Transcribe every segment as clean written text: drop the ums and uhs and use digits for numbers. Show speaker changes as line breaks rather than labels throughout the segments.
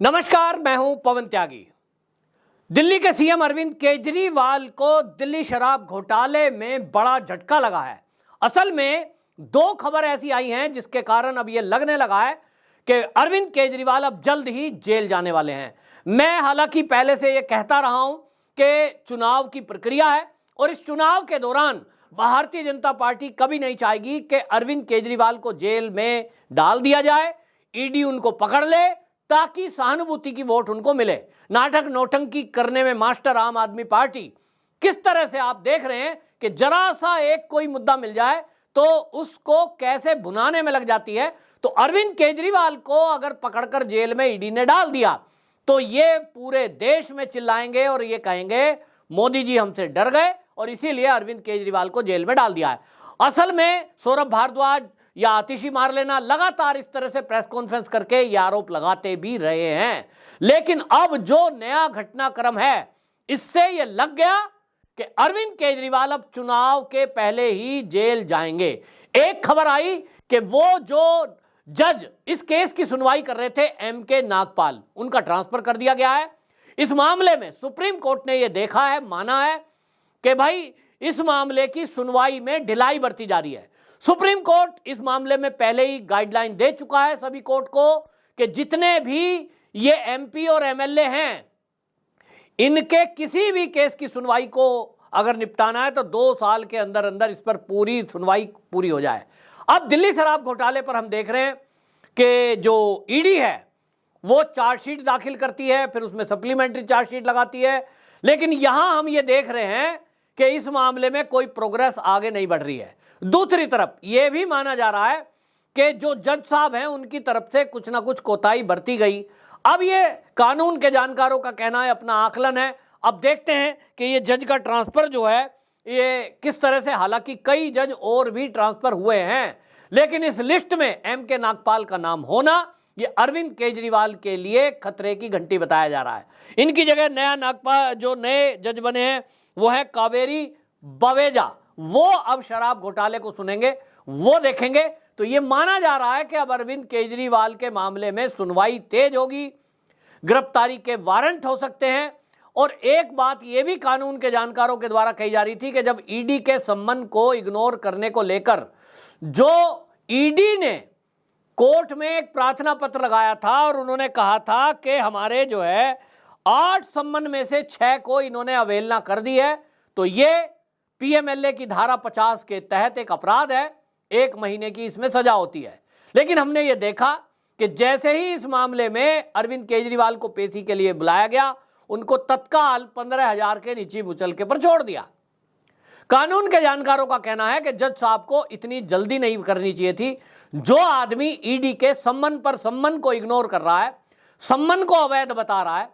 नमस्कार, मैं हूं पवन त्यागी। दिल्ली के सीएम अरविंद केजरीवाल को दिल्ली शराब घोटाले में बड़ा झटका लगा है। असल में दो खबर ऐसी आई हैं जिसके कारण अब यह लगने लगा है कि अरविंद केजरीवाल अब जल्द ही जेल जाने वाले हैं। मैं हालांकि पहले से यह कहता रहा हूं कि चुनाव की प्रक्रिया है और इस चुनाव के दौरान भारतीय जनता पार्टी कभी नहीं चाहेगी कि अरविंद केजरीवाल को जेल में डाल दिया जाए, ईडी उनको पकड़ ले ताकि सहानुभूति की वोट उनको मिले। नाटक नौटंकी करने में मास्टर आम आदमी पार्टी किस तरह से आप देख रहे हैं कि जरा सा एक कोई मुद्दा मिल जाए तो उसको कैसे भुनाने में लग जाती है। तो अरविंद केजरीवाल को अगर पकड़कर जेल में ईडी ने डाल दिया तो ये पूरे देश में चिल्लाएंगे और ये कहेंगे मोदी जी हमसे डर गए और इसीलिए अरविंद केजरीवाल को जेल में डाल दिया है। असल में सौरभ भारद्वाज या आतिशी मार लेना लगातार इस तरह से प्रेस कॉन्फ्रेंस करके ये आरोप लगाते भी रहे हैं, लेकिन अब जो नया घटनाक्रम है इससे ये लग गया कि अरविंद केजरीवाल अब चुनाव के पहले ही जेल जाएंगे। एक खबर आई कि वो जो जज इस केस की सुनवाई कर रहे थे एमके नागपाल, उनका ट्रांसफर कर दिया गया है। इस मामले में सुप्रीम कोर्ट ने यह देखा है, माना है कि भाई इस मामले की सुनवाई में ढिलाई बरती जा रही है। सुप्रीम कोर्ट इस मामले में पहले ही गाइडलाइन दे चुका है सभी कोर्ट को कि जितने भी ये एमपी और एमएलए हैं इनके किसी भी केस की सुनवाई को अगर निपटाना है तो 2 साल के अंदर अंदर इस पर पूरी सुनवाई पूरी हो जाए। अब दिल्ली शराब घोटाले पर हम देख रहे हैं कि जो ईडी है वो चार्जशीट दाखिल करती है, फिर उसमें सप्लीमेंट्री चार्जशीट लगाती है, लेकिन यहां हम ये देख रहे हैं कि इस मामले में कोई प्रोग्रेस आगे नहीं बढ़ रही है। दूसरी तरफ यह भी माना जा रहा है कि जो जज साहब हैं उनकी तरफ से कुछ ना कुछ कोताही बरती गई। अब ये कानून के जानकारों का कहना है, अपना आकलन है। अब देखते हैं कि ये जज का ट्रांसफर जो है ये किस तरह से, हालांकि कई जज और भी ट्रांसफर हुए हैं, लेकिन इस लिस्ट में एमके नागपाल का नाम होना ये अरविंद केजरीवाल के लिए खतरे की घंटी बताया जा रहा है। इनकी जगह नया नागपाल जो नए जज बने हैं वो है कावेरी बवेजा, वो अब शराब घोटाले को सुनेंगे, वो देखेंगे। तो ये माना जा रहा है कि अब अरविंद केजरीवाल के मामले में सुनवाई तेज होगी, गिरफ्तारी के वारंट हो सकते हैं। और एक बात ये भी कानून के जानकारों के द्वारा कही जा रही थी कि जब ईडी के सम्मन को इग्नोर करने को लेकर जो ईडी ने कोर्ट में एक प्रार्थना पत्र लगाया था और उन्होंने कहा था कि हमारे जो है 8 सम्मन में से 6 को इन्होंने अवहेलना कर दी है, तो ये पीएमएलए की धारा 50 के तहत एक अपराध है, 1 महीने की इसमें सजा होती है। लेकिन हमने ये देखा कि जैसे ही इस मामले में अरविंद केजरीवाल को पेशी के लिए बुलाया गया, उनको तत्काल 15,000 के नीचे मुचलके पर छोड़ दिया। कानून के जानकारों का कहना है कि जज साहब को इतनी जल्दी नहीं करनी चाहिए थी। जो आदमी ईडी के सम्मन पर सम्मन को इग्नोर कर रहा है, सम्मन को अवैध बता रहा है,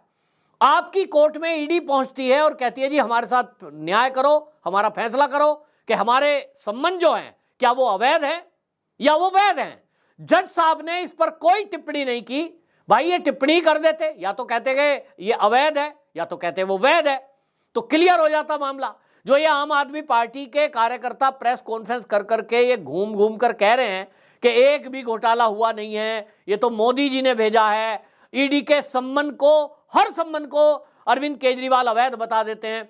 आपकी कोर्ट में ईडी पहुंचती है और कहती है जी हमारे साथ न्याय करो, हमारा फैसला करो कि हमारे सम्मन जो हैं क्या वो अवैध हैं या वो वैध हैं। जज साहब ने इस पर कोई टिप्पणी नहीं की। भाई ये टिप्पणी कर देते, या तो कहते गए ये अवैध है या तो कहते वो वैध है, तो क्लियर हो जाता मामला। जो ये आम आदमी पार्टी के कार्यकर्ता प्रेस कॉन्फ्रेंस कर करके ये घूम घूम कर कह रहे हैं कि एक भी घोटाला हुआ नहीं है, ये तो मोदी जी ने भेजा है, ईडी के सम्मन को, हर सम्मन को अरविंद केजरीवाल अवैध बता देते हैं।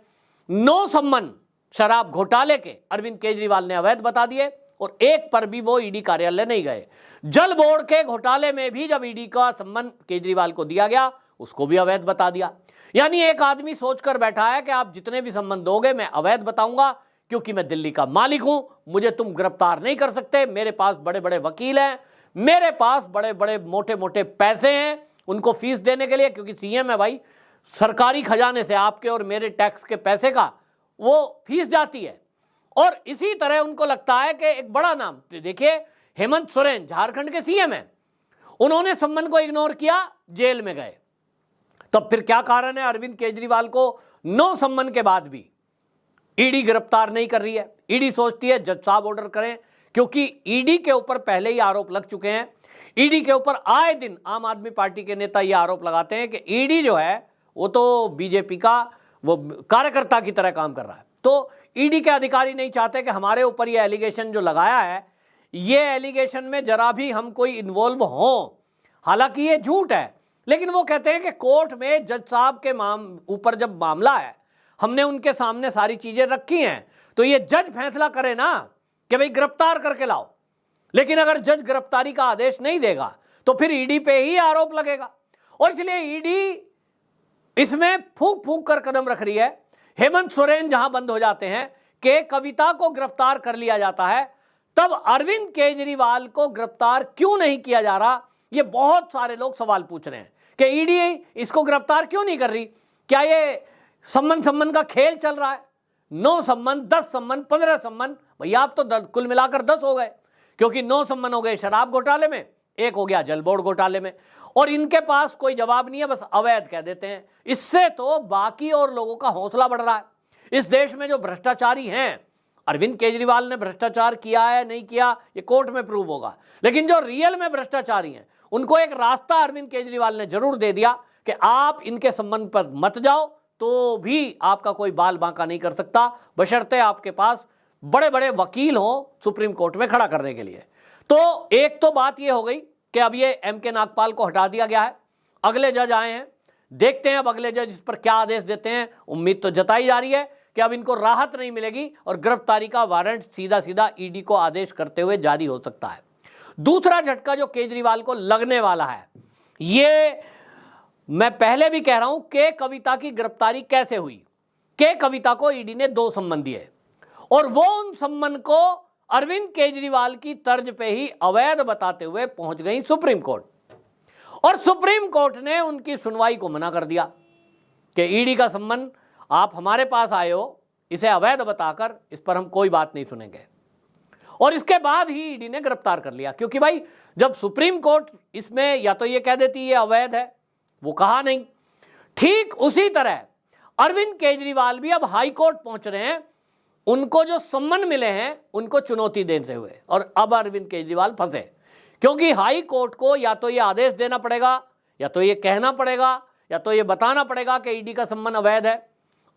9 सम्मन शराब घोटाले के अरविंद केजरीवाल ने अवैध बता दिए और एक पर भी वो ईडी कार्यालय नहीं गए। जल बोर्ड के घोटाले में भी जब ईडी का सम्मन केजरीवाल को दिया गया उसको भी अवैध बता दिया। यानी एक आदमी सोचकर बैठा है कि आप जितने भी सम्मन दोगे मैं अवैध बताऊंगा, क्योंकि मैं दिल्ली का मालिक हूं, मुझे तुम गिरफ्तार नहीं कर सकते, मेरे पास बड़े बड़े वकील हैं, मेरे पास बड़े बड़े मोटे मोटे पैसे हैं उनको फीस देने के लिए, क्योंकि सीएम है भाई, सरकारी खजाने से आपके और मेरे टैक्स के पैसे का वो फीस जाती है। और इसी तरह उनको लगता है कि एक बड़ा नाम, देखिए हेमंत सोरेन झारखंड के सीएम हैं, उन्होंने सम्मन को इग्नोर किया, जेल में गए। तब फिर क्या कारण है अरविंद केजरीवाल को 9 सम्मन के बाद भी ईडी गिरफ्तार नहीं कर रही है? ईडी सोचती है जज साहब ऑर्डर करें, क्योंकि ईडी के ऊपर पहले ही आरोप लग चुके हैं। ईडी के ऊपर आए दिन आम आदमी पार्टी के नेता ये आरोप लगाते हैं कि ईडी जो है वो तो बीजेपी का वो कार्यकर्ता की तरह काम कर रहा है। तो ईडी के अधिकारी नहीं चाहते कि हमारे ऊपर ये एलिगेशन जो लगाया है, ये एलिगेशन में जरा भी हम कोई इन्वॉल्व हों। हालांकि ये झूठ है, लेकिन वो कहते हैं कि कोर्ट में जज साहब के ऊपर जब मामला है, हमने उनके सामने सारी चीजें रखी हैं, तो ये जज फैसला करे ना कि भाई गिरफ्तार करके लाओ। लेकिन अगर जज गिरफ्तारी का आदेश नहीं देगा तो फिर ईडी पे ही आरोप लगेगा, और इसलिए ईडी इसमें फूंक फूंक कर कदम रख रही है। हेमंत सोरेन जहां बंद हो जाते हैं कि कविता को गिरफ्तार कर लिया जाता है, तब अरविंद केजरीवाल को गिरफ्तार क्यों नहीं किया जा रहा, ये बहुत सारे लोग सवाल पूछ रहे हैं कि ईडी इसको गिरफ्तार क्यों नहीं कर रही। क्या ये सम्मन का खेल चल रहा है? 9 सम्मन, 10 सम्मन, 15 सम्मन, भैया आप तो कुल मिलाकर 10 हो गए, क्योंकि 9 सम्मन हो गए शराब घोटाले में, 1 हो गया जल बोर्ड घोटाले में, और इनके पास कोई जवाब नहीं है, बस अवैध कह देते हैं। इससे तो बाकी और लोगों का हौसला बढ़ रहा है। इस देश में जो भ्रष्टाचारी हैं, अरविंद केजरीवाल ने भ्रष्टाचार किया है नहीं किया ये कोर्ट में प्रूव होगा, लेकिन जो रियल में भ्रष्टाचारी हैं उनको एक रास्ता अरविंद केजरीवाल ने जरूर दे दिया कि आप इनके संबंध पर मत जाओ, तो भी आपका कोई बाल बांका नहीं कर सकता, बशर्ते आपके पास बड़े बड़े वकील हों सुप्रीम कोर्ट में खड़ा करने के लिए। तो एक तो बात यह हो गई कि अब ये एमके नागपाल को हटा दिया गया है, अगले जज आए हैं, देखते हैं अब अगले जज इस पर क्या आदेश देते हैं। उम्मीद तो जताई जा रही है कि अब इनको राहत नहीं मिलेगी और गिरफ्तारी का वारंट सीधा सीधा ईडी को आदेश करते हुए जारी हो सकता है। दूसरा झटका जो केजरीवाल को लगने वाला है, ये मैं पहले भी कह रहा हूं कि कविता की गिरफ्तारी कैसे हुई। के कविता को ईडी ने 2 सम्मन दिए और वो उन सम्मन को अरविंद केजरीवाल की तर्ज पे ही अवैध बताते हुए पहुंच गई सुप्रीम कोर्ट, और सुप्रीम कोर्ट ने उनकी सुनवाई को मना कर दिया कि ईडी का सम्मन आप हमारे पास आए हो, इसे अवैध बताकर इस पर हम कोई बात नहीं सुनेंगे। और इसके बाद ही ईडी ने गिरफ्तार कर लिया, क्योंकि भाई जब सुप्रीम कोर्ट इसमें या तो ये कह देती ये अवैध है, वो कहा नहीं। ठीक उसी तरह अरविंद केजरीवाल भी अब हाई कोर्ट पहुंच रहे हैं, उनको जो सम्मन मिले हैं उनको चुनौती देते हुए, और अब अरविंद केजरीवाल फंसे, क्योंकि हाई कोर्ट को या तो ये आदेश देना पड़ेगा, या तो ये कहना पड़ेगा, या तो ये बताना पड़ेगा कि ईडी का सम्मन अवैध है।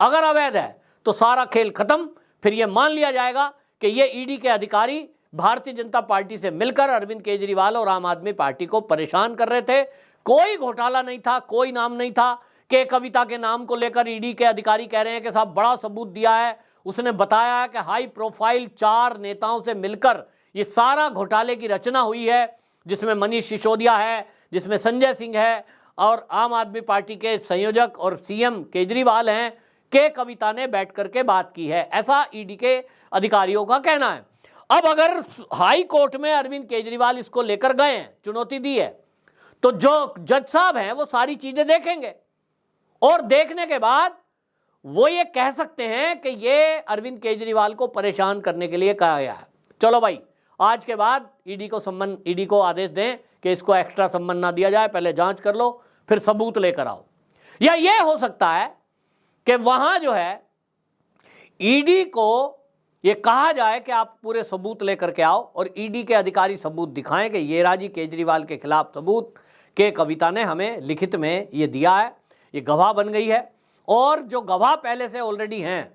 अगर अवैध है तो सारा खेल खत्म, फिर ये मान लिया जाएगा कि ये ईडी के अधिकारी भारतीय जनता पार्टी से मिलकर अरविंद केजरीवाल और आम आदमी पार्टी को परेशान कर रहे थे। कोई घोटाला नहीं था, कोई नाम नहीं था कि कविता के नाम को लेकर ईडी के अधिकारी कह रहे हैं कि साहब बड़ा सबूत दिया है, उसने बताया है कि हाई प्रोफाइल 4 नेताओं से मिलकर ये सारा घोटाले की रचना हुई है, जिसमें मनीष सिसोदिया है, जिसमें संजय सिंह है, और आम आदमी पार्टी के संयोजक और सीएम केजरीवाल हैं, के कविता ने बैठ करके बात की है, ऐसा ईडी के अधिकारियों का कहना है। अब अगर हाई कोर्ट में अरविंद केजरीवाल इसको लेकर गए हैं, चुनौती दी है, तो जो जज साहब हैं वो सारी चीजें देखेंगे, और देखने के बाद वो ये कह सकते हैं कि ये अरविंद केजरीवाल को परेशान करने के लिए कहा गया है। चलो भाई, आज के बाद ईडी को आदेश दें कि इसको एक्स्ट्रा सम्मन ना दिया जाए, पहले जांच कर लो फिर सबूत लेकर आओ। या ये हो सकता है कि वहां जो है ईडी को ये कहा जाए कि आप पूरे सबूत लेकर के आओ, और ईडी के अधिकारी सबूत दिखाएं कि ये राजी केजरीवाल के खिलाफ सबूत के कविता ने हमें लिखित में ये दिया है, ये गवाह बन गई है, और जो गवाह पहले से ऑलरेडी हैं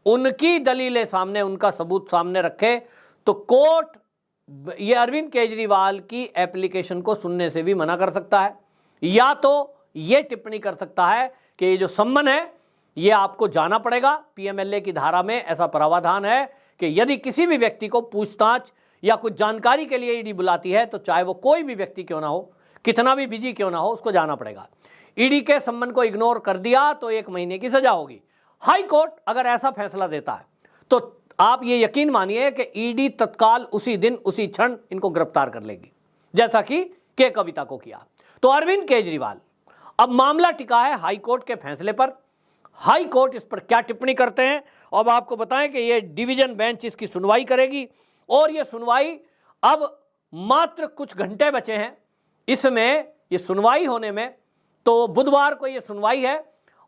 उनकी दलीलें सामने, उनका सबूत सामने रखे, तो कोर्ट ये अरविंद केजरीवाल की एप्लीकेशन को सुनने से भी मना कर सकता है, या तो ये टिप्पणी कर सकता है कि ये जो सम्मन है ये आपको जाना पड़ेगा। पीएमएलए की धारा में ऐसा प्रावधान है कि यदि किसी भी व्यक्ति को पूछताछ या कुछ जानकारी के लिए ईडी बुलाती है, तो चाहे वो कोई भी व्यक्ति क्यों ना हो, कितना भी बिजी क्यों ना हो, उसको जाना पड़ेगा। ईडी के सम्मन को इग्नोर कर दिया तो 1 महीने की सजा होगी। हाई कोर्ट अगर ऐसा फैसला देता है तो आप ये यकीन मानिए कि ईडी तत्काल उसी दिन उसी क्षण इनको गिरफ्तार कर लेगी, जैसा कि के कविता को किया। तो अरविंद केजरीवाल, अब मामला टिका है हाई कोर्ट के फैसले पर। हाई कोर्ट इस पर क्या टिप्पणी करते हैं, अब आपको बताएं कि ये डिवीजन बेंच इसकी सुनवाई करेगी, और ये सुनवाई अब मात्र कुछ घंटे बचे हैं इसमें ये सुनवाई होने में। तो बुधवार को ये सुनवाई है,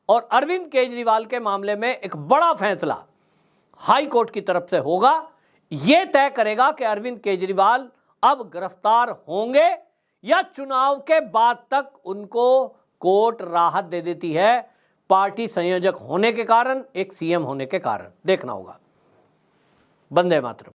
और अरविंद केजरीवाल के मामले में एक बड़ा फैसला हाई कोर्ट की तरफ से होगा। यह तय करेगा कि अरविंद केजरीवाल अब गिरफ्तार होंगे या चुनाव के बाद तक उनको कोर्ट राहत दे देती है, पार्टी संयोजक होने के कारण, एक सीएम होने के कारण। देखना होगा। वंदे मातरम।